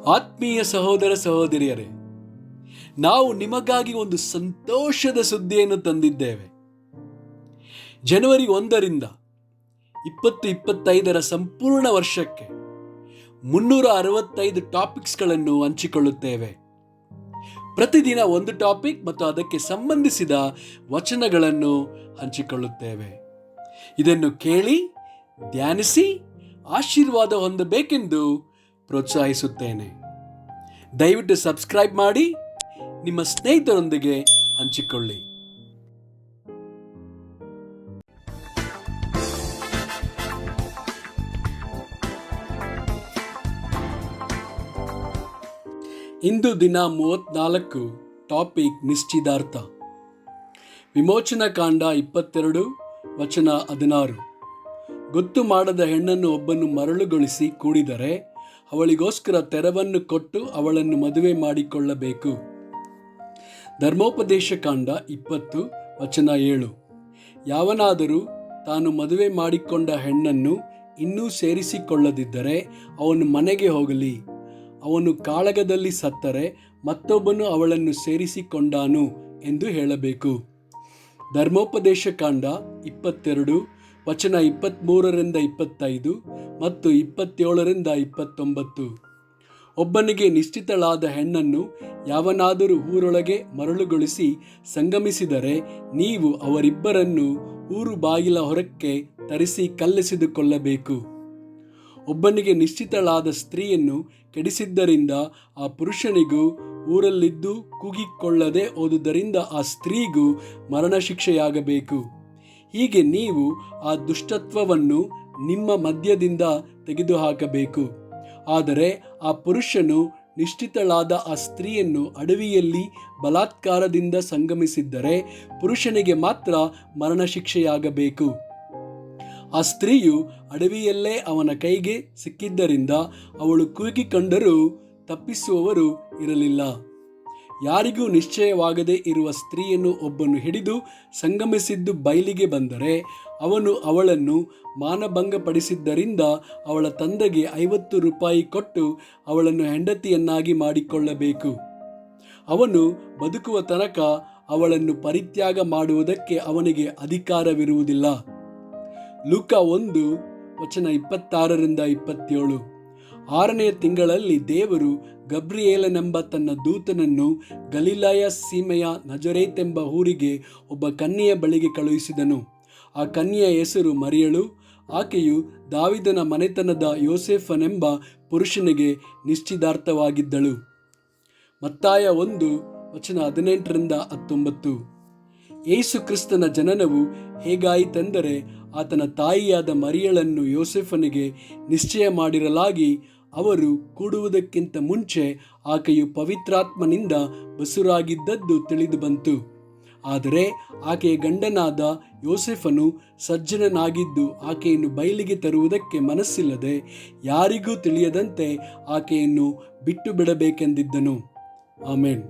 ಆತ್ಮೀಯ ಸಹೋದರ ಸಹೋದರಿಯರೇ, ನಾವು ನಿಮಗಾಗಿ ಒಂದು ಸಂತೋಷದ ಸುದ್ದಿಯನ್ನು ತಂದಿದ್ದೇವೆ. ಜನವರಿ 1ರಿಂದ 2025 ಸಂಪೂರ್ಣ ವರ್ಷಕ್ಕೆ 365 ಟಾಪಿಕ್ಸ್ಗಳನ್ನು ಹಂಚಿಕೊಳ್ಳುತ್ತೇವೆ. ಪ್ರತಿದಿನ ಒಂದು ಟಾಪಿಕ್ ಮತ್ತು ಅದಕ್ಕೆ ಸಂಬಂಧಿಸಿದ ವಚನಗಳನ್ನು ಹಂಚಿಕೊಳ್ಳುತ್ತೇವೆ. ಇದನ್ನು ಕೇಳಿ ಧ್ಯಾನಿಸಿ ಆಶೀರ್ವಾದ ಹೊಂದಬೇಕೆಂದು ಪ್ರೋತ್ಸಾಹಿಸುತ್ತೇನೆ. ದಯವಿಟ್ಟು ಸಬ್ಸ್ಕ್ರೈಬ್ ಮಾಡಿ ನಿಮ್ಮ ಸ್ನೇಹಿತರೊಂದಿಗೆ ಹಂಚಿಕೊಳ್ಳಿ. ಇಂದು ದಿನ 34, ಟಾಪಿಕ್ ನಿಶ್ಚಿತಾರ್ಥ. ವಿಮೋಚನಾ ಕಾಂಡ 22 ವಚನ 16. ಗೊತ್ತು ಮಾಡದ ಹೆಣ್ಣನ್ನು ಒಬ್ಬನು ಮರಳುಗೊಳಿಸಿ ಕೂಡಿದರೆ ಅವಳಿಗೋಸ್ಕರ ತೆರವನ್ನು ಕೊಟ್ಟು ಅವಳನ್ನು ಮದುವೆ ಮಾಡಿಕೊಳ್ಳಬೇಕು. ಧರ್ಮೋಪದೇಶ ಕಾಂಡ 20 ವಚನ 7. ಯಾವನಾದರೂ ತಾನು ಮದುವೆ ಮಾಡಿಕೊಂಡ ಹೆಣ್ಣನ್ನು ಇನ್ನೂ ಸೇರಿಸಿಕೊಳ್ಳದಿದ್ದರೆ ಅವನು ಮನೆಗೆ ಹೋಗಲಿ. ಅವನು ಕಾಳಗದಲ್ಲಿ ಸತ್ತರೆ ಮತ್ತೊಬ್ಬನು ಅವಳನ್ನು ಸೇರಿಸಿಕೊಂಡಾನು ಎಂದು ಹೇಳಬೇಕು. ಧರ್ಮೋಪದೇಶ ಕಾಂಡ 22 ವಚನ 23ರಿಂದ 25 ಮತ್ತು 27ರಿಂದ 29. ಒಬ್ಬನಿಗೆ ನಿಶ್ಚಿತಳಾದ ಹೆಣ್ಣನ್ನು ಯಾವನಾದರೂ ಊರೊಳಗೆ ಮರಳುಗೊಳಿಸಿ ಸಂಗಮಿಸಿದರೆ ನೀವು ಅವರಿಬ್ಬರನ್ನು ಊರು ಬಾಗಿಲ ಹೊರಕ್ಕೆ ತರಿಸಿ ಕಲ್ಲೆಸೆದುಕೊಳ್ಳಬೇಕು. ಒಬ್ಬನಿಗೆ ನಿಶ್ಚಿತಳಾದ ಸ್ತ್ರೀಯನ್ನು ಕೆಡಿಸಿದ್ದರಿಂದ ಆ ಪುರುಷನಿಗೂ ಊರಲ್ಲಿದ್ದು ಕೂಗಿಕೊಳ್ಳದೆ ಹೋದುದರಿಂದ ಆ ಸ್ತ್ರೀಗೂ ಮರಣಶಿಕ್ಷೆಯಾಗಬೇಕು. ಹೀಗೆ ನೀವು ಆ ದುಷ್ಟತ್ವವನ್ನು ನಿಮ್ಮ ಮಧ್ಯದಿಂದ ತೆಗೆದುಹಾಕಬೇಕು. ಆದರೆ ಆ ಪುರುಷನು ನಿಶ್ಚಿತಳಾದ ಆ ಸ್ತ್ರೀಯನ್ನು ಅಡವಿಯಲ್ಲಿ ಬಲಾತ್ಕಾರದಿಂದ ಸಂಗಮಿಸಿದ್ದರೆ ಪುರುಷನಿಗೆ ಮಾತ್ರ ಮರಣಶಿಕ್ಷೆಯಾಗಬೇಕು. ಆ ಸ್ತ್ರೀಯು ಅಡವಿಯಲ್ಲೇ ಅವನ ಕೈಗೆ ಸಿಕ್ಕಿದ್ದರಿಂದ ಅವಳು ಕೂಗಿಕೊಂಡರೂ ತಪ್ಪಿಸುವವರು ಇರಲಿಲ್ಲ. ಯಾರಿಗೂ ನಿಶ್ಚಯವಾಗದೇ ಇರುವ ಸ್ತ್ರೀಯನ್ನು ಒಬ್ಬನು ಹಿಡಿದು ಸಂಗಮಿಸಿದ್ದು ಬಯಲಿಗೆ ಬಂದರೆ ಅವನು ಅವಳನ್ನು ಮಾನಭಂಗಪಡಿಸಿದ್ದರಿಂದ ಅವಳ ತಂದೆಗೆ 50 ರೂಪಾಯಿ ಕೊಟ್ಟು ಅವಳನ್ನು ಹೆಂಡತಿಯನ್ನಾಗಿ ಮಾಡಿಕೊಳ್ಳಬೇಕು. ಅವನು ಬದುಕುವ ತನಕ ಅವಳನ್ನು ಪರಿತ್ಯಾಗ ಮಾಡುವುದಕ್ಕೆ ಅವನಿಗೆ ಅಧಿಕಾರವಿರುವುದಿಲ್ಲ. ಲೂಕ 1 ವಚನ 26ರಿಂದ 27. 6ನೆಯ ತಿಂಗಳಲ್ಲಿ ದೇವರು ಗಬ್ರಿಯೇಲನೆಂಬ ತನ್ನ ದೂತನನ್ನು ಗಲಿಲಾಯ ಸೀಮೆಯ ನಜರೇತೆಂಬ ಊರಿಗೆ ಒಬ್ಬ ಕನ್ಯೆಯ ಬಳಿಗೆ ಕಳುಹಿಸಿದನು. ಆ ಕನ್ಯೆಯ ಹೆಸರು ಮರಿಯಳು. ಆಕೆಯು ದಾವಿದನ ಮನೆತನದ ಯೋಸೇಫನೆಂಬ ಪುರುಷನಿಗೆ ನಿಶ್ಚಿತಾರ್ಥವಾಗಿದ್ದಳು. ಮತ್ತಾಯ 1 ವಚನ 18ರಿಂದ 19. ಯೇಸು ಕ್ರಿಸ್ತನ ಜನನವು ಹೇಗಾಯಿತೆಂದರೆ ಆತನ ತಾಯಿಯಾದ ಮರಿಯಳನ್ನು ಯೋಸೇಫನಿಗೆ ನಿಶ್ಚಯ ಮಾಡಿರಲಾಗಿ ಅವರು ಕೂಡುವುದಕ್ಕಿಂತ ಮುಂಚೆ ಆಕೆಯು ಪವಿತ್ರಾತ್ಮನಿಂದ ಬಸುರಾಗಿದ್ದದ್ದು ತಿಳಿದು ಬಂತು. ಆದರೆ ಆಕೆಯ ಗಂಡನಾದ ಯೋಸೇಫನು ಸಜ್ಜನನಾಗಿದ್ದು ಆಕೆಯನ್ನು ಬಯಲಿಗೆ ತರುವುದಕ್ಕೆ ಮನಸ್ಸಿಲ್ಲದೆ ಯಾರಿಗೂ ತಿಳಿಯದಂತೆ ಆಕೆಯನ್ನು ಬಿಟ್ಟು ಬಿಡಬೇಕೆಂದಿದ್ದನು. ಆಮೆನ್.